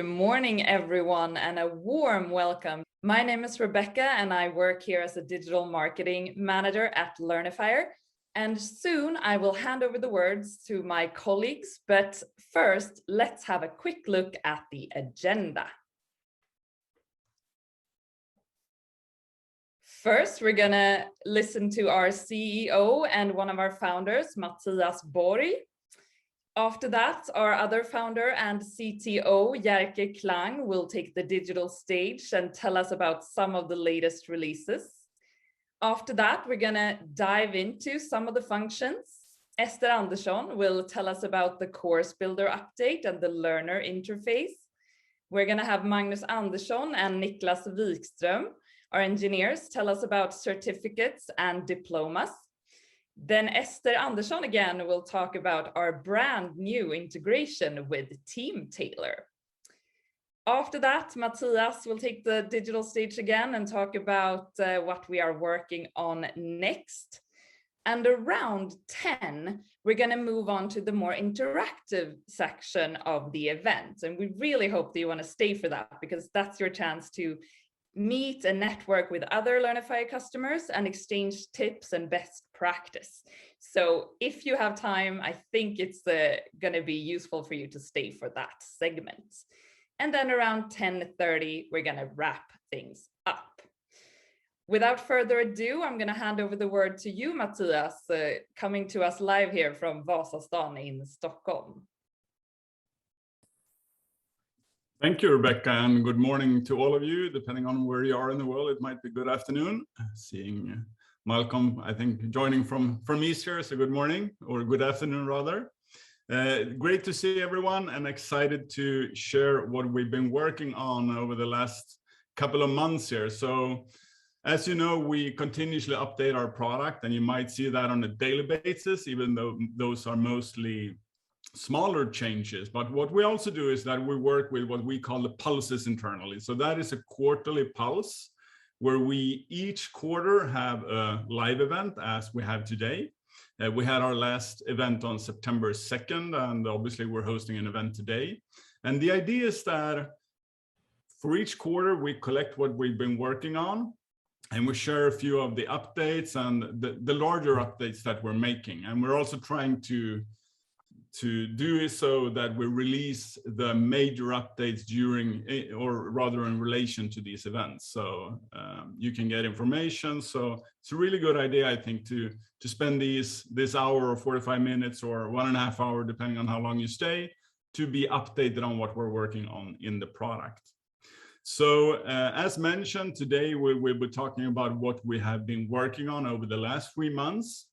Good morning, everyone, and a warm welcome. My name is Rebecca, and I work here as a digital marketing manager at Learnifier. And soon I will hand over the words to my colleagues. But first, let's have a quick look at the agenda. First, we're going to listen to our CEO and one of our founders, Mattias Borg. After that, our other founder and CTO, Jerker Klang, will take the digital stage and tell us about some of the latest releases. After that, we're going to dive into some of the functions. Ester Andersson will tell us about the course builder update and the learner interface. We're going to have Magnus Andersson and Niklas Wikström, our engineers, tell us about certificates and diplomas. Then Ester Andersson again will talk about our brand new integration with Teamtailor. After that, Mattias will take the digital stage again and talk about what we are working on next. And around 10, we're going to move on to the more interactive section of the event. And we really hope that you want to stay for that, because that's your chance to meet and network with other Learnifier customers and exchange tips and best practice. So if you have time, I think it's going to be useful for you to stay for that segment. And then around 10:30, we're going to wrap things up. Without further ado, I'm going to hand over the word to you, Mattias, coming to us live here from Vasastan in Stockholm. Thank you, Rebecca, and good morning to all of you. Depending on where you are in the world, it might be good afternoon. Seeing Malcolm, I think, joining from East here, so good morning, or good afternoon rather. Great to see everyone, and excited to share what we've been working on over the last couple of months here. So, as you know, we continuously update our product, and you might see that on a daily basis, even though those are mostly smaller changes. But what we also do is that we work with what we call the pulses internally. So that is a quarterly pulse where we each quarter have a live event, as we have today. We had our last event on September 2nd, and obviously we're hosting an event today. And the idea is that for each quarter, we collect what we've been working on, and we share a few of the updates and the larger updates that we're making. And we're also trying to do it so that we release the major updates during, or rather in relation to these events. So you can get information. So it's a really good idea, I think, to spend this hour or 45 minutes or 1.5 hours, depending on how long you stay, to be updated on what we're working on in the product. So as mentioned, today we'll be talking about what we have been working on over the last 3 months.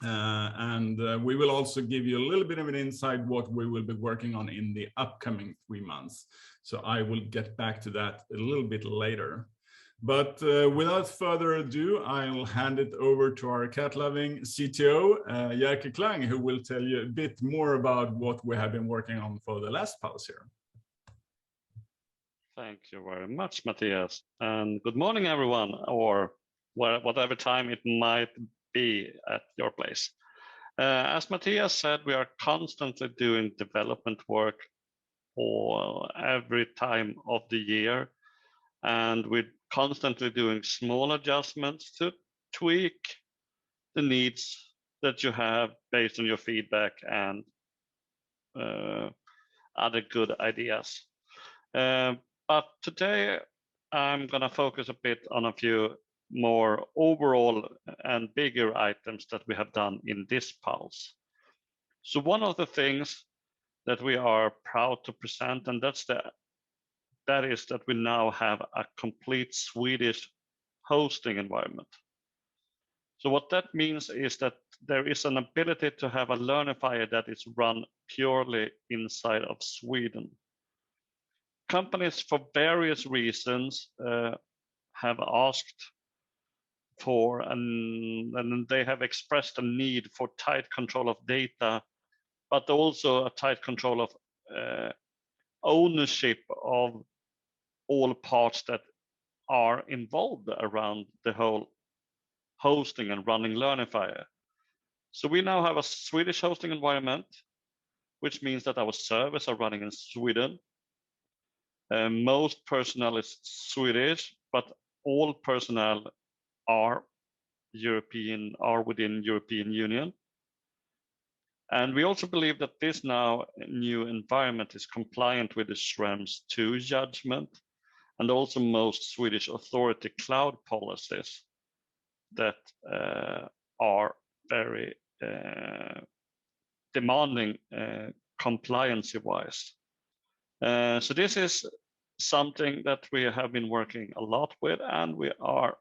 And we will also give you a little bit of an insight what we will be working on in the upcoming 3 months. So I will get back to that a little bit later. But without further ado, I'll hand it over to our cat-loving CTO, Jerker Klang, who will tell you a bit more about what we have been working on for the last pulse here. Thank you very much, Mattias. And good morning, everyone, or whatever time it might be at your place. As Mattias said, we are constantly doing development work for every time of the year, and we're constantly doing small adjustments to tweak the needs that you have based on your feedback and other good ideas. But today I'm going to focus a bit on a few more overall and bigger items that we have done in this pulse. So one of the things that we are proud to present, and that is that we now have a complete Swedish hosting environment. So what that means is that there is an ability to have a Learnifier that is run purely inside of Sweden. Companies, for various reasons, have asked for, and they have expressed a need for tight control of data, but also a tight control of ownership of all parts that are involved around the whole hosting and running Learnifier. So we now have a Swedish hosting environment, which means that our servers are running in Sweden. Most personnel is Swedish, but all personnel are within European Union. And we also believe that this now new environment is compliant with the Schrems II judgment and also most Swedish authority cloud policies that are very demanding compliance-wise. So this is something that we have been working a lot with, and we are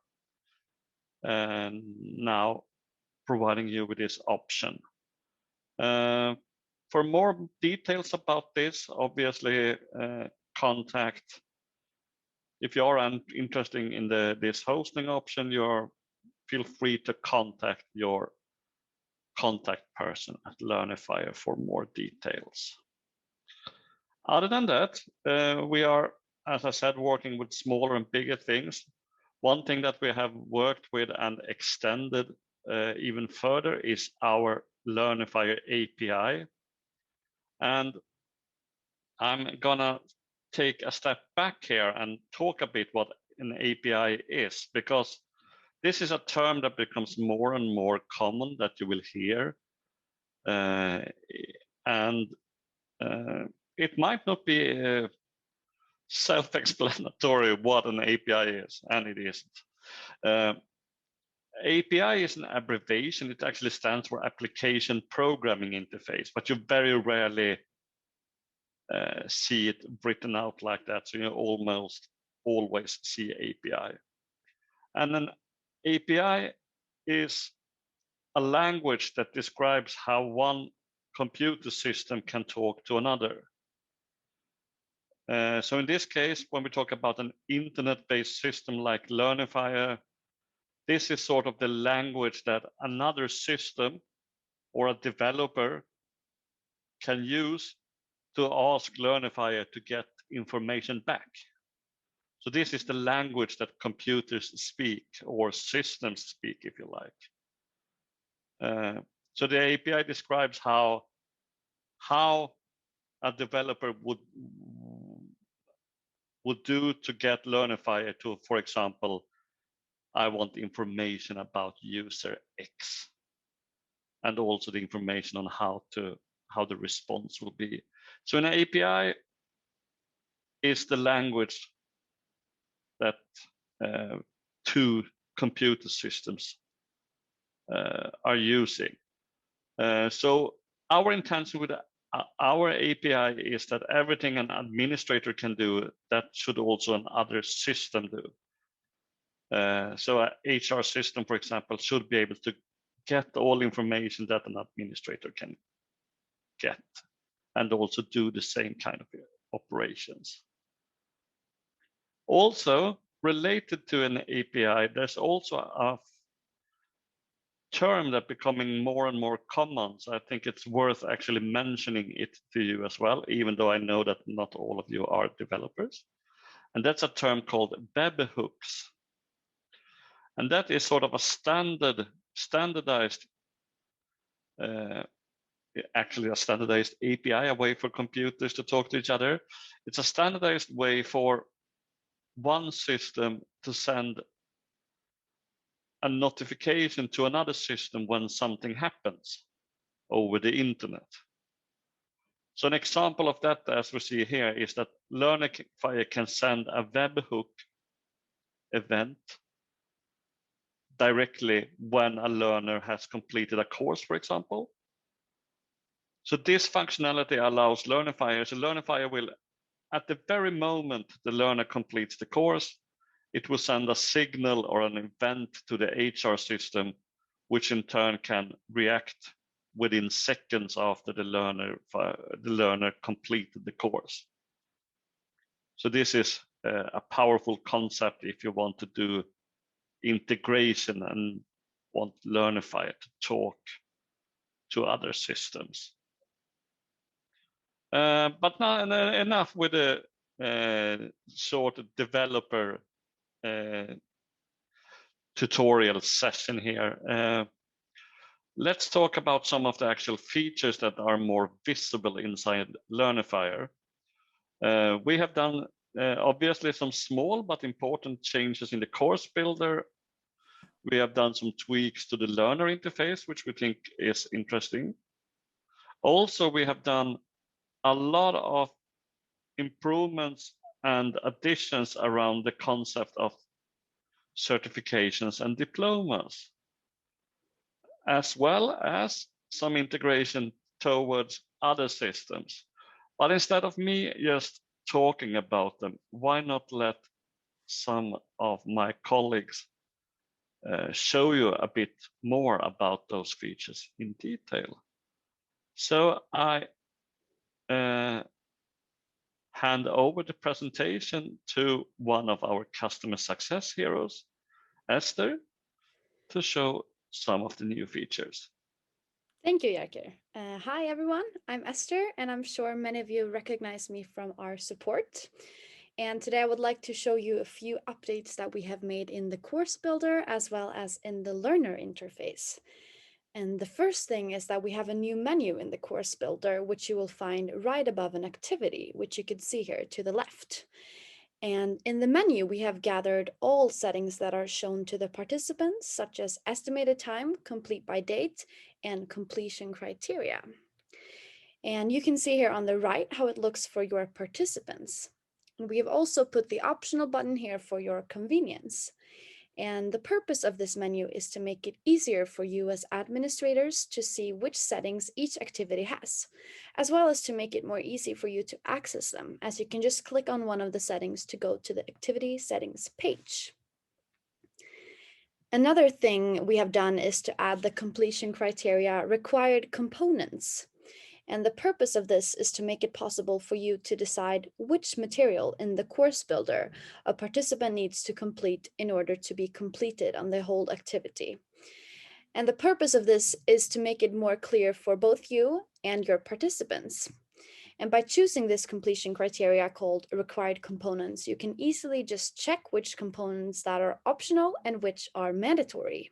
now providing you with this option. For more details about this, obviously contact, if you are interested in this hosting option, feel free to contact your contact person at Learnifier for more details. Other than that, we are, as I said, working with smaller and bigger things. One thing that we have worked with and extended even further is our Learnifier API. And I'm gonna take a step back here and talk a bit what an API is, because this is a term that becomes more and more common that you will hear. It might not be self-explanatory what an API is, and it isn't. API is an abbreviation. It actually stands for Application Programming Interface, but you very rarely see it written out like that. So you almost always see API. And an API is a language that describes how one computer system can talk to another. So in this case, when we talk about an internet-based system like Learnifier, this is sort of the language that another system or a developer can use to ask Learnifier to get information back. So this is the language that computers speak, or systems speak, if you like. So the API describes how a developer would do to get Learnifier to, for example, I want information about user X, and also the information on how the response will be. So an API is the language that two computer systems are using. So our intention with our API is that everything an administrator can do, that should also another system do. So an HR system, for example, should be able to get all information that an administrator can get, and also do the same kind of operations. Also, related to an API, there's also a term that's becoming more and more common. So I think it's worth actually mentioning it to you as well, even though I know that not all of you are developers. And that's a term called webhooks. And that is sort of a standardized, actually a standardized API, a way for computers to talk to each other. It's a standardized way for one system to send a notification to another system when something happens over the internet. So an example of that, as we see here, is that Learnifier can send a webhook event directly when a learner has completed a course, for example. So this functionality allows Learnifier. So Learnifier will, at the very moment the learner completes the course, it will send a signal or an event to the HR system, which in turn can react within seconds after the learner completed the course. So this is a powerful concept if you want to do integration and want Learnifier to talk to other systems. But now enough with the sort of developer tutorial session here. Let's talk about some of the actual features that are more visible inside Learnifier. We have done Obviously some small but important changes in the course builder. We have done some tweaks to the learner interface, which we think is interesting. Also, we have done a lot of improvements and additions around the concept of certifications and diplomas, as well as some integration towards other systems. But instead of me just talking about them, why not let some of my colleagues show you a bit more about those features in detail. So I hand over the presentation to one of our customer success heroes, Esther, to show some of the new features. Thank you, Jerker. Hi, everyone. I'm Esther, and I'm sure many of you recognize me from our support. And today I would like to show you a few updates that we have made in the course builder as well as in the learner interface. And the first thing is that we have a new menu in the course builder, which you will find right above an activity, which you can see here to the left. And in the menu, we have gathered all settings that are shown to the participants, such as estimated time, complete by date, and completion criteria. And you can see here on the right how it looks for your participants. And we have also put the optional button here for your convenience. And the purpose of this menu is to make it easier for you as administrators to see which settings each activity has, as well as to make it more easy for you to access them, as you can just click on one of the settings to go to the activity settings page. Another thing we have done is to add the completion criteria required components. And the purpose of this is to make it possible for you to decide which material in the course builder a participant needs to complete in order to be completed on the whole activity. And the purpose of this is to make it more clear for both you and your participants. And by choosing this completion criteria called required components, you can easily just check which components that are optional and which are mandatory.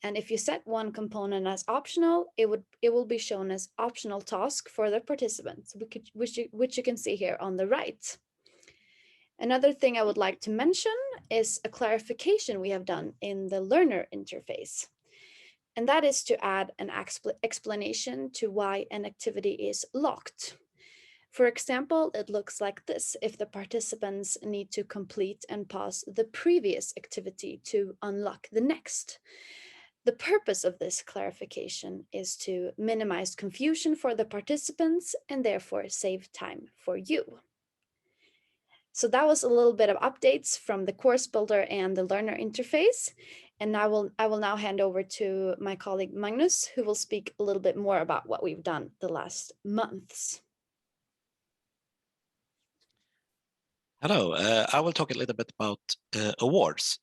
And if you set one component as optional, it will be shown as optional task for the participants, which you can see here on the right. Another thing I would like to mention is a clarification we have done in the learner interface. And that is to add an explanation to why an activity is locked. For example, it looks like this if the participants need to complete and pause the previous activity to unlock the next. The purpose of this clarification is to minimize confusion for the participants and therefore save time for you. So that was a little bit of updates from the course builder and the learner interface. And I will now hand over to my colleague Magnus, who will speak a little bit more about what we've done the last months. Hello, I will talk a little bit about awards,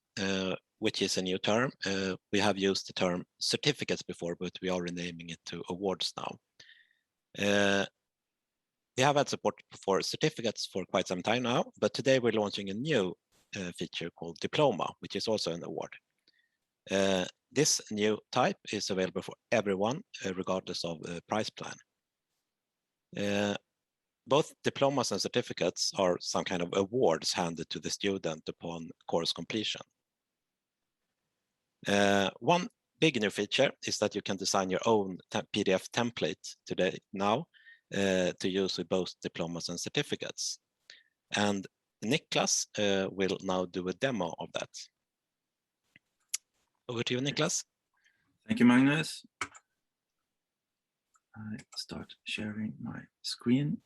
which is a new term. We have used the term certificates before, but we are renaming it to awards now. We have had support for certificates for quite some time now, but today we're launching a new feature called Diploma, which is also an award. This new type is available for everyone, regardless of the price plan. Both diplomas and certificates are some kind of awards handed to the student upon course completion. One big new feature is that you can design your own PDF template today now to use with both diplomas and certificates. And Niklas will now do a demo of that. Over to you, Niklas. Thank you, Magnus. I start sharing my screen.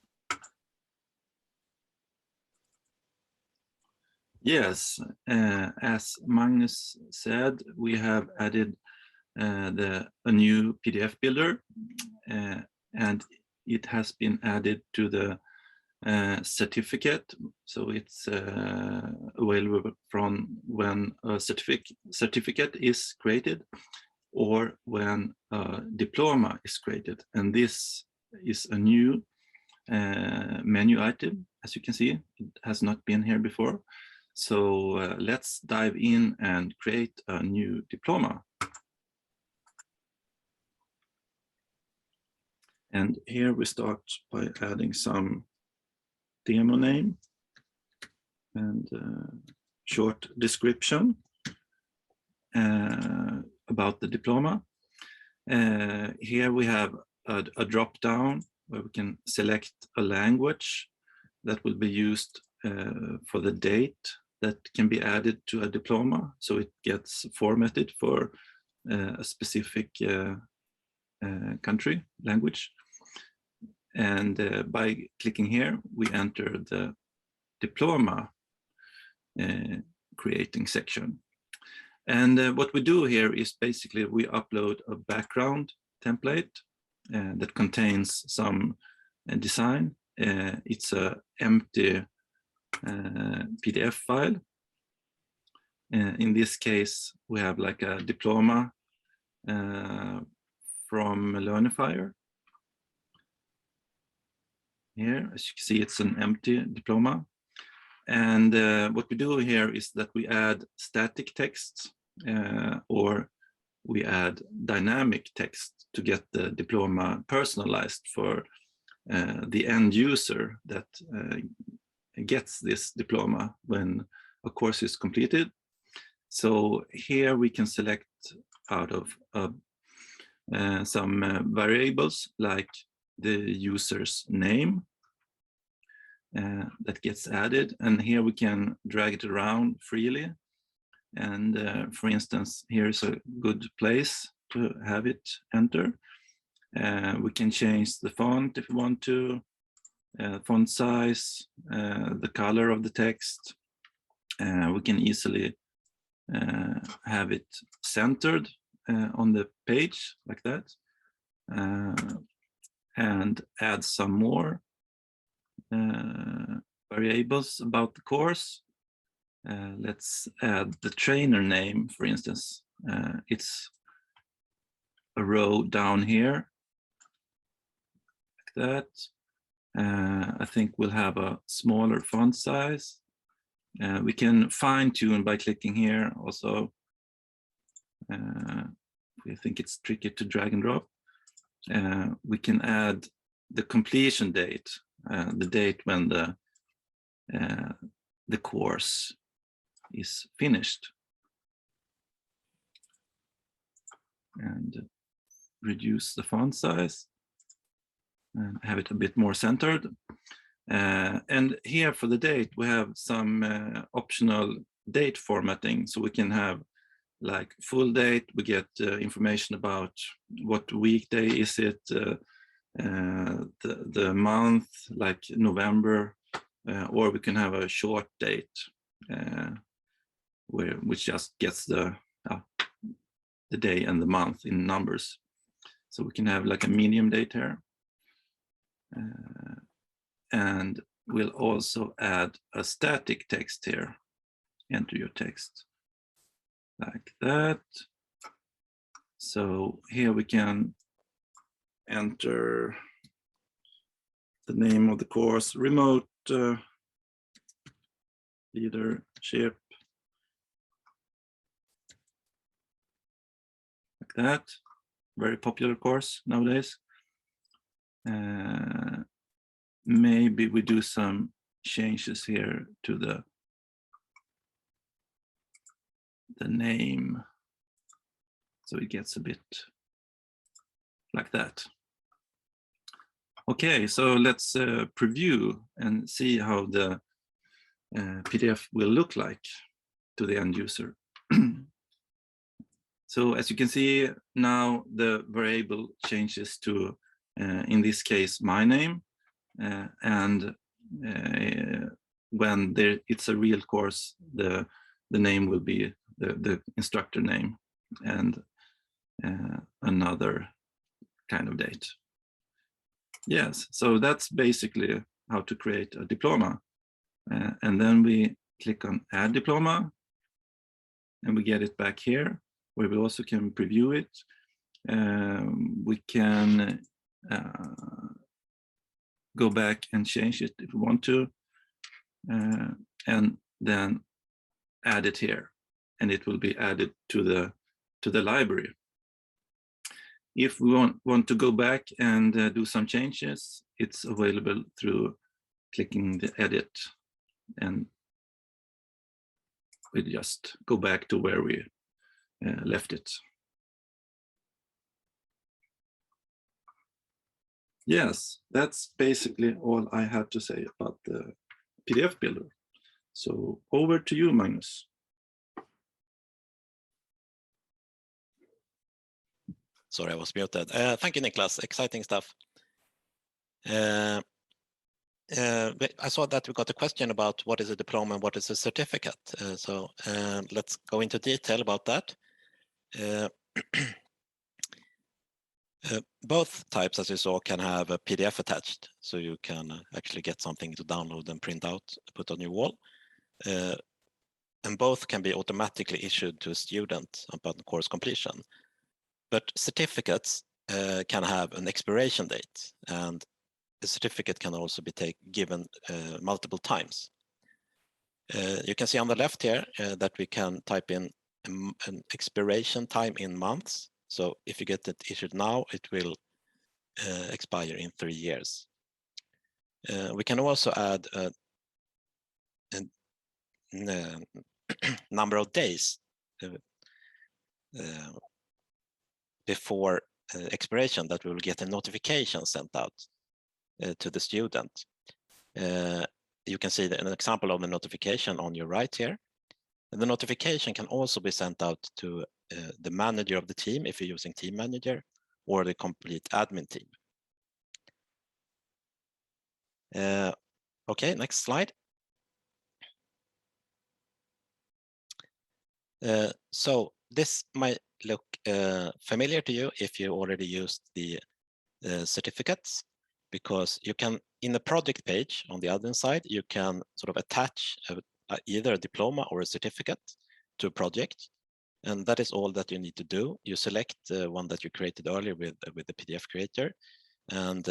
Yes, as Magnus said, we have added a new PDF builder, and it has been added to the certificate. So it's available from when a certificate is created or when a diploma is created. And this is a new menu item, as you can see. It has not been here before. So let's dive in and create a new diploma. And here we start by adding some demo name. and short description about the diploma. Here we have a drop down where we can select a language that will be used for the date that can be added to a diploma, so it gets formatted for a specific country language. And by clicking here, we enter the diploma creating section. And what we do here is basically we upload a background template that contains some design. It's an empty PDF file. In this case, we have like a diploma from Learnifier. Here, as you can see, it's an empty diploma. And what we do here is that we add static text or we add dynamic text to get the diploma personalized for the end user that gets this diploma when a course is completed. So here we can select out of some variables like the user's name that gets added, and here we can drag it around freely. And for instance, here's a good place to have it enter. We can change the font if we want to, font size, the color of the text. We can easily have it centered on the page like that, and add some more variables about the course. Let's add the trainer name, for instance. It's a row down here, like that. I think we'll have a smaller font size. We can fine tune by clicking here also. I think it's tricky to drag and drop. We can add the completion date, the date when the course is finished, and reduce the font size and have it a bit more centered. And here for the date, we have some optional date formatting, so we can have like full date. We get information about what weekday is it, the month, like November, or we can have a short date which just gets the day and the month in numbers. So we can have like a medium date here. And we'll also add a static text here. Enter your text like that. So here we can enter the name of the course, remote leadership, like that. Very popular course nowadays. Maybe we do some changes here to the name, so it gets a bit like that. Okay, so let's preview and see how the PDF will look like to the end user. So as you can see now, the variable changes to, in this case, my name. And when it's a real course, the name will be the instructor name and another kind of date. Yes, so that's basically how to create a diploma. And then we click on Add Diploma, and we get it back here, where we also can preview it. We can go back and change it if we want to, and then add it here, and it will be added to the library. If we want to go back and do some changes, it's available through clicking the edit and we just go back to where we left it. Yes, that's basically all I had to say about the PDF builder. So over to you, Magnus. Sorry, I was muted. Thank you, Niklas. Exciting stuff. I saw that we got a question about what is a diploma and what is a certificate. So let's go into detail about that. Both types, as you saw, can have a PDF attached, so you can actually get something to download and print out, put on your wall. And both can be automatically issued to a student upon course completion. But certificates can have an expiration date, and the certificate can also be given multiple times. You can see on the left here that we can type in an expiration time in months. So if you get it issued now, it will expire in 3 years. We can also add a number of days before expiration that we will get a notification sent out to the student. You can see an example of the notification on your right here. And the notification can also be sent out to the manager of the team if you're using Team Manager, or the complete admin team. Okay, next slide. So this might look familiar to you if you already used the certificates, because you can, in the project page on the admin side, you can sort of attach either a diploma or a certificate to a project. And that is all that you need to do. You select the one that you created earlier with the PDF creator, and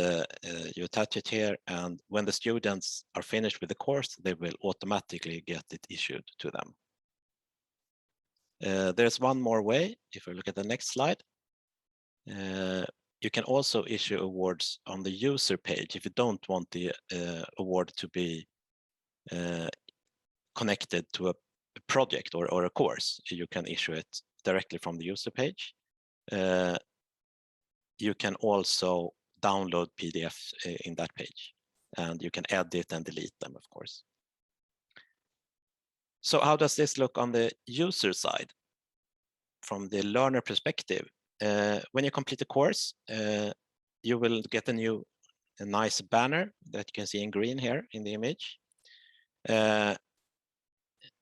you attach it here. And when the students are finished with the course, they will automatically get it issued to them. There's one more way. If we look at the next slide, you can also issue awards on the user page if you don't want the award to be connected to a project or a course. You can issue it directly from the user page. You can also download PDFs in that page, and you can edit and delete them, of course. So how does this look on the user side? From the learner perspective, when you complete a course, you will get a nice banner that you can see in green here in the image.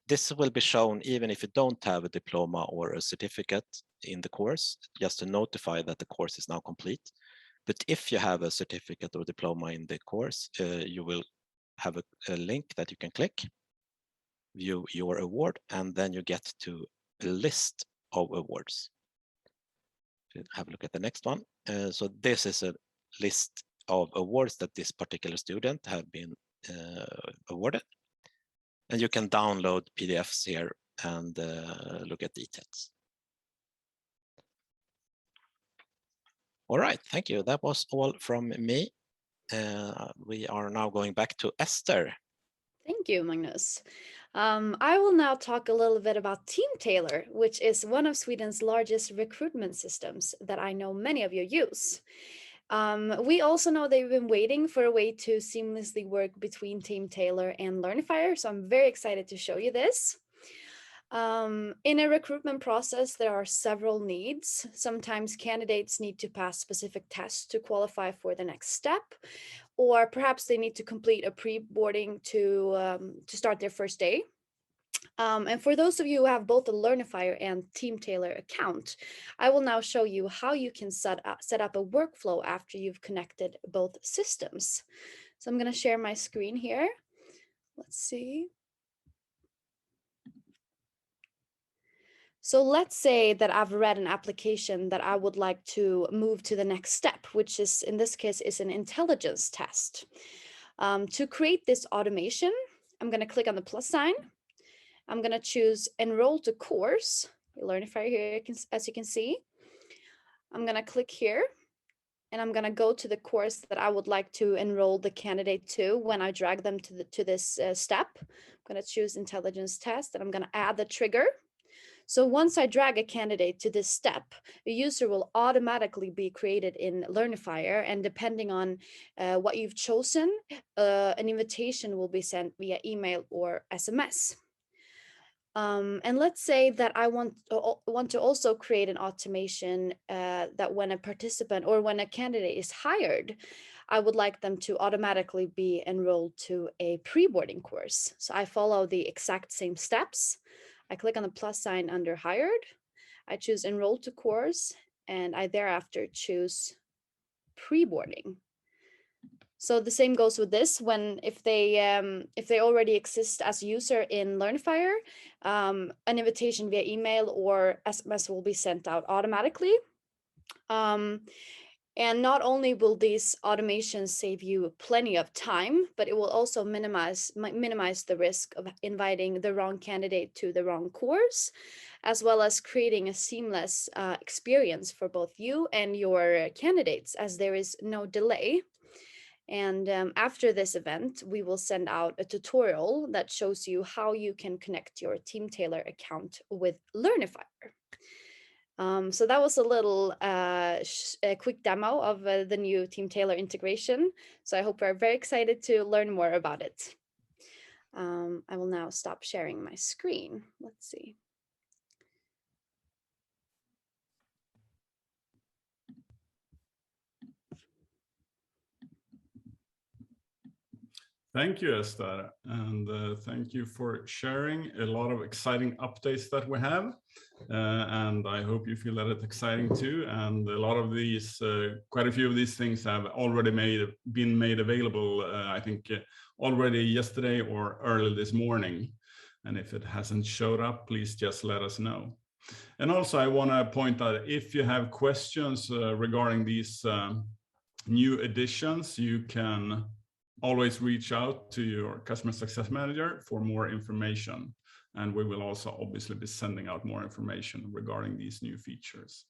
This will be shown even if you don't have a diploma or a certificate in the course, just to notify that the course is now complete. But if you have a certificate or diploma in the course, you will have a link that you can click, view your award, and then you get to a list of awards. Have a look at the next one. So this is a list of awards that this particular student have been awarded. And you can download PDFs here and look at details. All right, thank you. That was all from me. We are now going back to Esther. Thank you, Magnus. I will now talk a little bit about Teamtailor, which is one of Sweden's largest recruitment systems that I know many of you use. We also know they've been waiting for a way to seamlessly work between Teamtailor and Learnifier, so I'm very excited to show you this. In a recruitment process, there are several needs. Sometimes candidates need to pass specific tests to qualify for the next step, or perhaps they need to complete a pre-boarding to start their first day. And for those of you who have both a Learnifier and Teamtailor account, I will now show you how you can set up a workflow after you've connected both systems. So I'm going to share my screen here. Let's see. So let's say that I've read an application that I would like to move to the next step, which is, in this case, is an intelligence test. To create this automation, I'm going to click on the plus sign. I'm going to choose enroll to course, Learnifier here, as you can see. I'm going to click here, and I'm going to go to the course that I would like to enroll the candidate to when I drag them to this step. I'm going to choose intelligence test, and I'm going to add the trigger. So once I drag a candidate to this step, a user will automatically be created in Learnifier, and depending on what you've chosen, an invitation will be sent via email or SMS. And let's say that I want to also create an automation that when a participant or when a candidate is hired, I would like them to automatically be enrolled to a pre-boarding course. So I follow the exact same steps. I click on the plus sign under hired. I choose enroll to course, and I thereafter choose pre-boarding. So the same goes with this. If they already exist as a user in Learnifier, an invitation via email or SMS will be sent out automatically. And not only will these automations save you plenty of time, but it will also minimize the risk of inviting the wrong candidate to the wrong course, as well as creating a seamless experience for both you and your candidates, as there is no delay. And after this event, we will send out a tutorial that shows you how you can connect your Teamtailor account with Learnifier. So that was a little a quick demo of the new Teamtailor integration. So I hope you're very excited to learn more about it. I will now stop sharing my screen. Let's see. Thank you, Esther, and thank you for sharing a lot of exciting updates that we have. And I hope you feel that it's exciting too. And a lot of these, quite a few of these things have already been made available, I think already yesterday or early this morning. And if it hasn't showed up, please just let us know. And also I want to point out, if you have questions regarding these new additions, you can always reach out to your customer success manager for more information. And we will also obviously be sending out more information regarding these new features.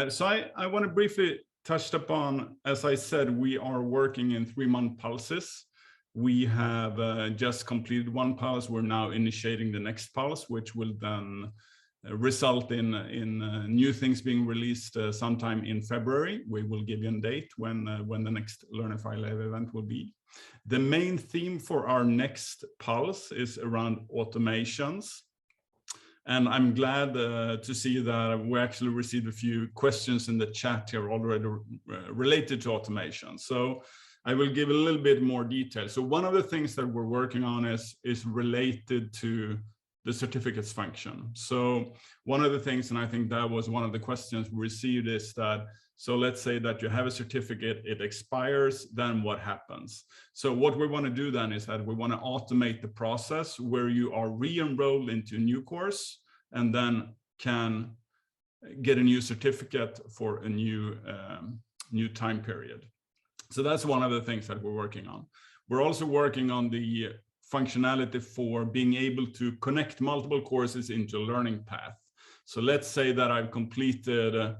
So I want to briefly touch upon, as I said, we are working in 3-month pulses. We have just completed one pulse. We're now initiating the next pulse, which will then result in new things being released sometime in February. We will give you a date when the next Learnifier Live event will be. The main theme for our next pulse is around automations. And I'm glad to see that we actually received a few questions in the chat here already related to automation. So I will give a little bit more detail. So one of the things that we're working on is related to the certificates function. So one of the things, and I think that was one of the questions we received, is that, so let's say that you have a certificate, it expires, then what happens? So what we want to do then is that we want to automate the process where you are re-enrolled into a new course and then can get a new certificate for a new time period. So that's one of the things that we're working on. We're also working on the functionality for being able to connect multiple courses into a learning path. So let's say that I've completed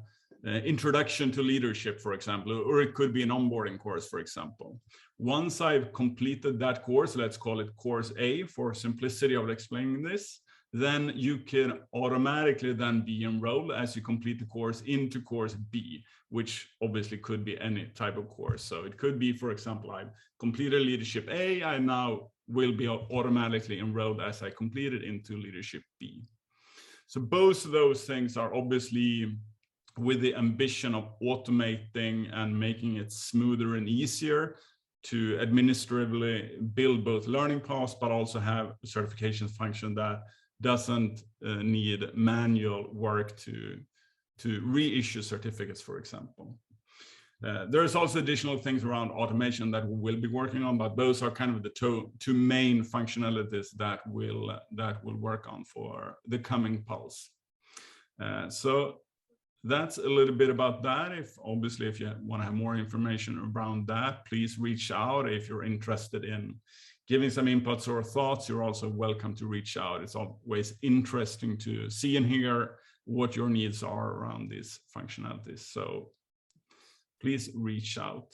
Introduction to Leadership, for example, or it could be an onboarding course, for example. Once I've completed that course, let's call it course A for simplicity of explaining this, then you can automatically then be enrolled as you complete the course into course B, which obviously could be any type of course. So it could be, for example, I've completed Leadership A, I now will be automatically enrolled as I completed into Leadership B. So both of those things are obviously with the ambition of automating and making it smoother and easier to administratively build both learning paths, but also have a certification function that doesn't need manual work to reissue certificates, for example. There's also additional things around automation that we will be working on, but those are kind of the two main functionalities that we'll work on for the coming pulse. So that's a little bit about that. Obviously, if you want to have more information around that, please reach out. If you're interested in giving some inputs or thoughts, you're also welcome to reach out. It's always interesting to see and hear what your needs are around these functionalities. So please reach out.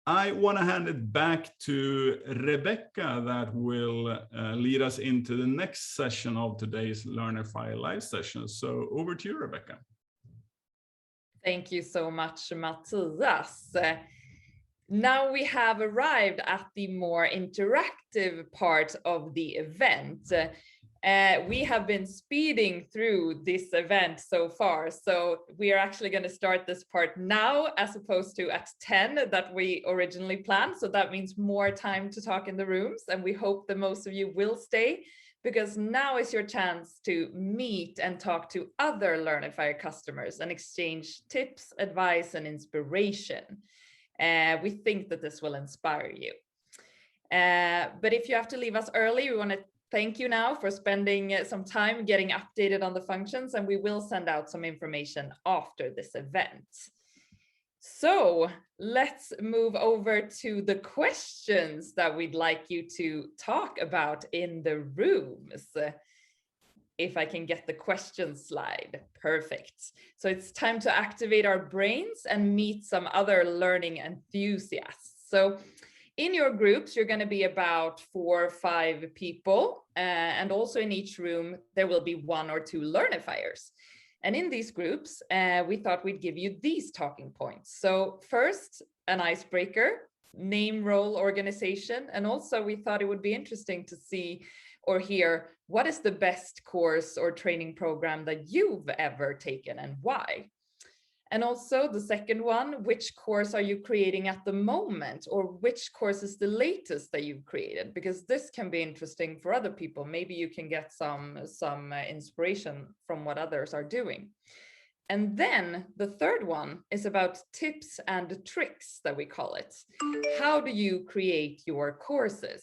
I want to hand it back to Rebecca that will lead us into the next session of today's Learnifier live session. So over to you, Rebecca. Thank you so much, Matthias. Now we have arrived at the more interactive part of the event. We have been speeding through this event so far, so we are actually going to start this part now as opposed to at 10 that we originally planned. So that means more time to talk in the rooms, and we hope that most of you will stay, because now is your chance to meet and talk to other Learnifier customers and exchange tips, advice, and inspiration. We think that this will inspire you. But if you have to leave us early, we want to thank you now for spending some time getting updated on the functions, and we will send out some information after this event. So let's move over to the questions that we'd like you to talk about in the rooms. If I can get the question slide, perfect. So it's time to activate our brains and meet some other learning enthusiasts. So in your groups, you're going to be about 4 or 5 people, and also in each room, there will be 1 or 2 Learnifiers. And in these groups, we thought we'd give you these talking points. So first, an icebreaker, name, role, organization, and also we thought it would be interesting to see or hear what is the best course or training program that you've ever taken and why. And also the second one, which course are you creating at the moment, or which course is the latest that you've created? Because this can be interesting for other people. Maybe you can get some inspiration from what others are doing. And then the third one is about tips and tricks, that we call it. How do you create your courses?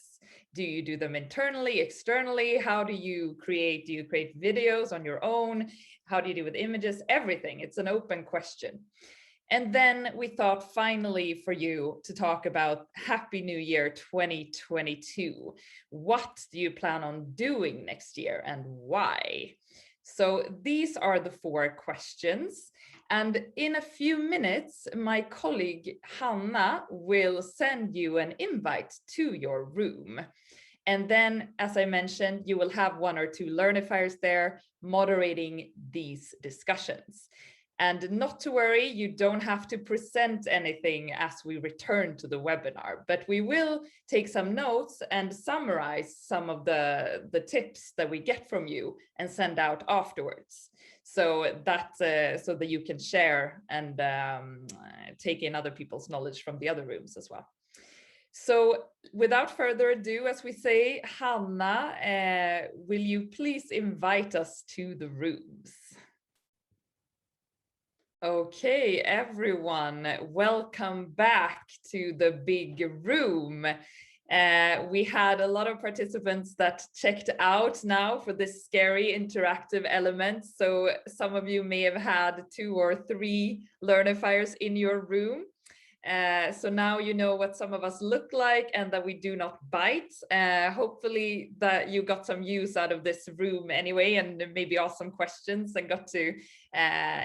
Do you do them internally, externally? How do you create videos on your own? How do you do with images? Everything. It's an open question. And then we thought finally for you to talk about Happy New Year 2022. What do you plan on doing next year and why? So these are the 4 questions. And in a few minutes, my colleague Hanna will send you an invite to your room. And then, as I mentioned, you will have 1 or 2 Learnifiers there moderating these discussions. And not to worry, you don't have to present anything as we return to the webinar, but we will take some notes and summarize some of the tips that we get from you and send out afterwards. So that you can share and take in other people's knowledge from the other rooms as well. So without further ado, as we say, Hanna, will you please invite us to the rooms? Okay, everyone, welcome back to the big room. We had a lot of participants that checked out now for this scary interactive element. So some of you may have had 2 or 3 Learnifiers in your room. So now you know what some of us look like and that we do not bite. Hopefully that you got some use out of this room anyway, and maybe awesome questions and got to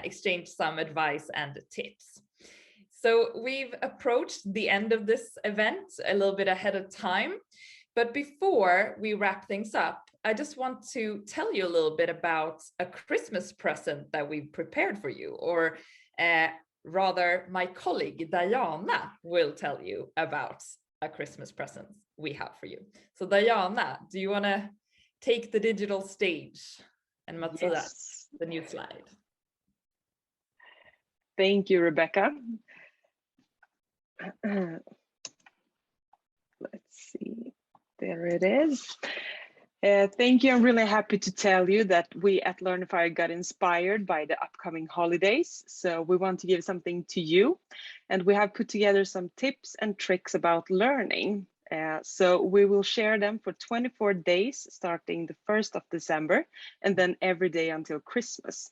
exchange some advice and tips. So we've approached the end of this event a little bit ahead of time. But before we wrap things up, I just want to tell you a little bit about a Christmas present that we've prepared for you, or rather, my colleague Diana will tell you about a Christmas present we have for you. So Diana, do you want to take the digital stage? And Matthias, yes, the new slide. Thank you, Rebecca. Let's see, there it is. Thank you. I'm really happy to tell you that we at Learnifier got inspired by the upcoming holidays. So we want to give something to you, and we have put together some tips and tricks about learning. So we will share them for 24 days, starting the 1st of December, and then every day until Christmas.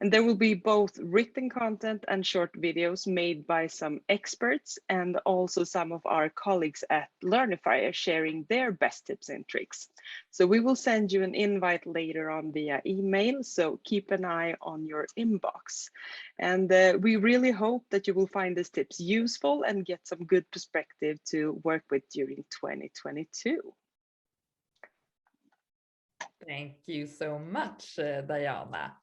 And there will be both written content and short videos made by some experts and also some of our colleagues at Learnifier sharing their best tips and tricks. So we will send you an invite later on via email, so keep an eye on your inbox. And we really hope that you will find these tips useful and get some good perspective to work with during 2022. Thank you so much, Diana.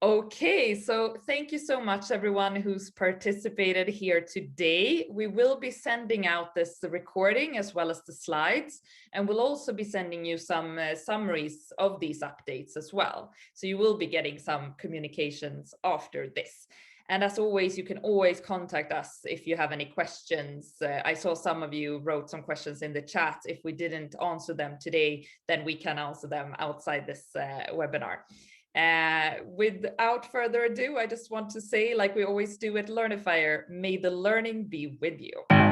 Okay, so thank you so much everyone who's participated here today. We will be sending out this recording as well as the slides, and we'll also be sending you some summaries of these updates as well. So you will be getting some communications after this. And as always, you can always contact us if you have any questions. I saw some of you wrote some questions in the chat. If we didn't answer them today, then we can answer them outside this webinar. Without further ado, I just want to say, like we always do at Learnifier, may the learning be with you.